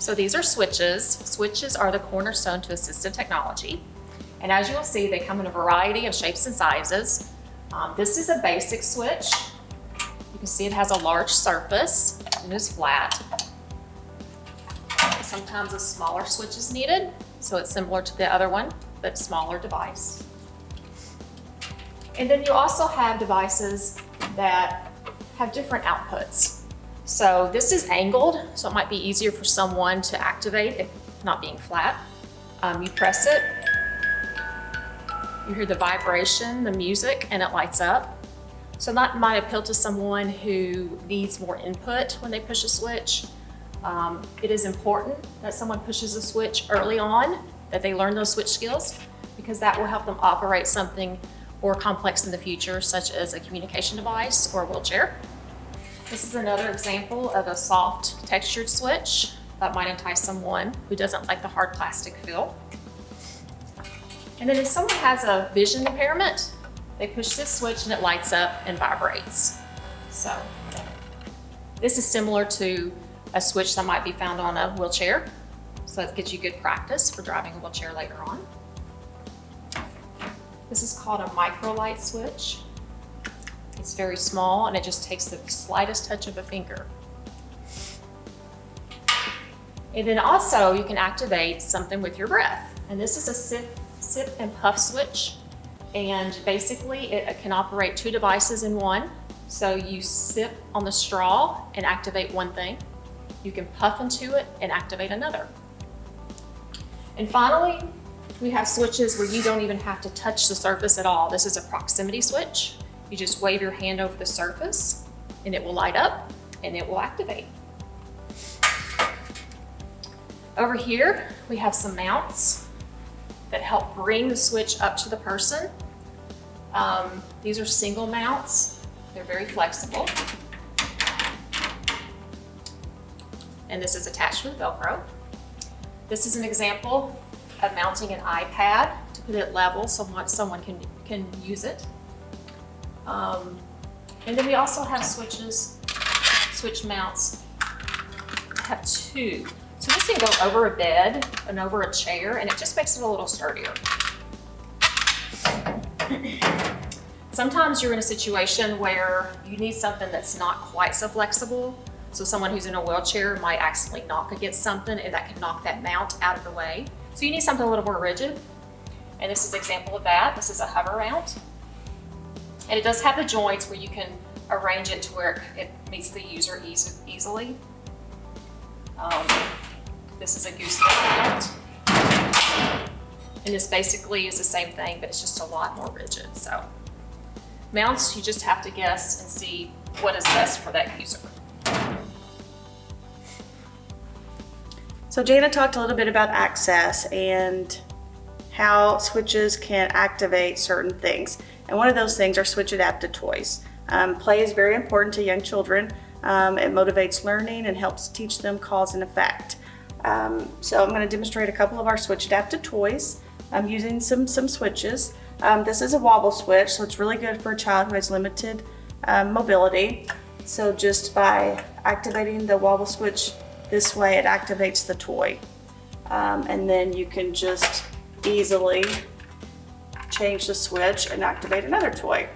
So these are switches. Switches are the cornerstone to assistive technology. And as you will see, they come in a variety of shapes and sizes. This is a basic switch. You can see it has a large surface and is flat. Sometimes a smaller switch is needed, so it's similar to the other one, but smaller device. And then you also have devices that have different outputs. So this is angled, so it might be easier for someone to activate if not being flat. You press it, you hear the vibration, the music, and it lights up. So that might appeal to someone who needs more input when they push a switch. It is important that someone pushes a switch early on, that they learn those switch skills, because that will help them operate something more complex in the future, such as a communication device or a wheelchair. This is another example of a soft textured switch that might entice someone who doesn't like the hard plastic feel. And then if someone has a vision impairment, they push this switch and it lights up and vibrates. So this is similar to a switch that might be found on a wheelchair. So that gets you good practice for driving a wheelchair later on. This is called a micro light switch. It's very small and it just takes the slightest touch of a finger. And then also you can activate something with your breath. And this is a sip and puff switch. And basically it can operate two devices in one. So you sip on the straw and activate one thing. You can puff into it and activate another. And finally, we have switches where you don't even have to touch the surface at all. This is a proximity switch. You just wave your hand over the surface and it will light up and it will activate. Over here, we have some mounts that help bring the switch up to the person. These are single mounts. They're very flexible. And this is attached with Velcro. This is an example of mounting an iPad to put it level so someone can use it. And then we also have switch mounts. I have two. So this can go over a bed and over a chair, and it just makes it a little sturdier. Sometimes you're in a situation where you need something that's not quite so flexible. So someone who's in a wheelchair might accidentally knock against something and that can knock that mount out of the way. So you need something a little more rigid. And this is an example of that. This is a hover mount. And it does have the joints where you can arrange it to where it meets the user easily. This is a goose mount. And this basically is the same thing, but it's just a lot more rigid. So mounts, you just have to guess and see what is best for that user. So Jana talked a little bit about access and how switches can activate certain things. And one of those things are switch adapted toys. Play is very important to young children. It motivates learning and helps teach them cause and effect. So I'm going to demonstrate a couple of our switch adapted toys. I'm using some switches. This is a wobble switch, so it's really good for a child who has limited mobility. So just by activating the wobble switch this way, it activates the toy. And then you can just easily change the switch and activate another toy.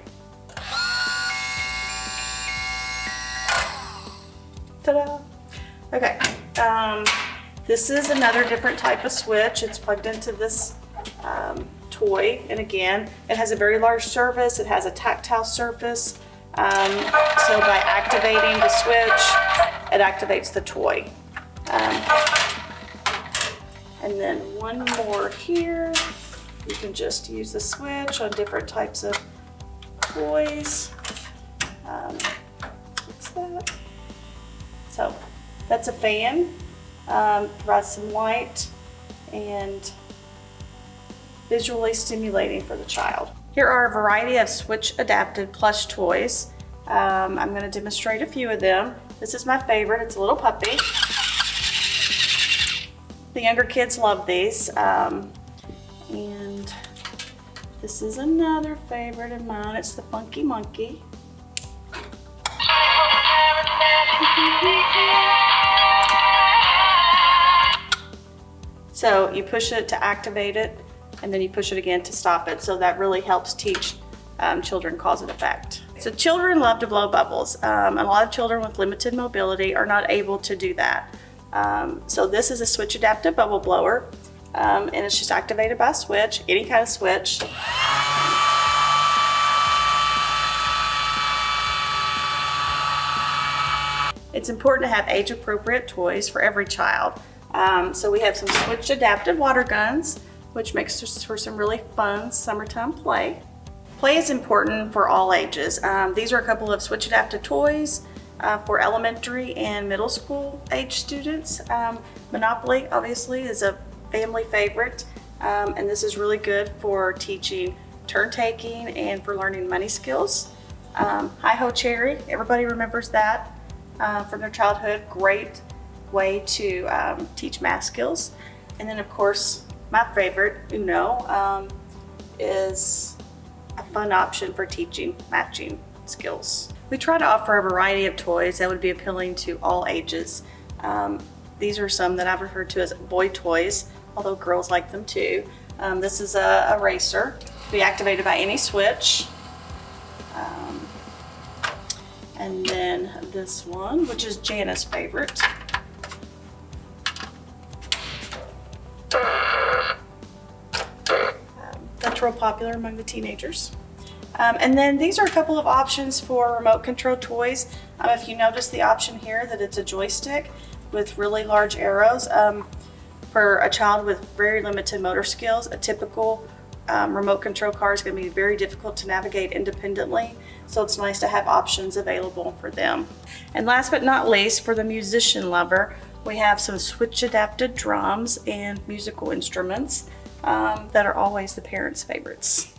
Ta-da! Okay, this is another different type of switch. It's plugged into this toy, and again, it has a very large surface. It has a tactile surface. So by activating the switch, it activates the toy. And then one more here. You can just use the switch on different types of toys. What's that? So that's a fan. Provides some light and visually stimulating for the child. Here are a variety of switch adapted plush toys. I'm going to demonstrate a few of them. This is my favorite. It's a little puppy. The younger kids love these. And this is another favorite of mine. It's the Funky Monkey. So you push it to activate it, and then you push it again to stop it. So that really helps teach children cause and effect. So children love to blow bubbles. A lot of children with limited mobility are not able to do that. So this is a switch adaptive bubble blower, and it's just activated by a switch, any kind of switch. It's important to have age-appropriate toys for every child. So we have some switch adaptive water guns, which makes for some really fun summertime play. Play is important for all ages. These are a couple of switch adaptive toys for elementary and middle school age students. Monopoly obviously is a family favorite, and this is really good for teaching turn taking and for learning money skills. Hi-Ho Cherry, everybody remembers that from their childhood. Great way to teach math skills. And then of course my favorite, Uno, is a fun option for teaching matching skills. We try to offer a variety of toys that would be appealing to all ages. These are some that I've referred to as boy toys, although girls like them too. This is a eraser, to be activated by any switch. And then this one, which is Jana's favorite. That's real popular among the teenagers. And then these are a couple of options for remote control toys. If you notice the option here that it's a joystick with really large arrows. For a child with very limited motor skills, a typical remote control car is going to be very difficult to navigate independently. So it's nice to have options available for them. And last but not least, for the musician lover, we have some switch adapted drums and musical instruments that are always the parents' favorites.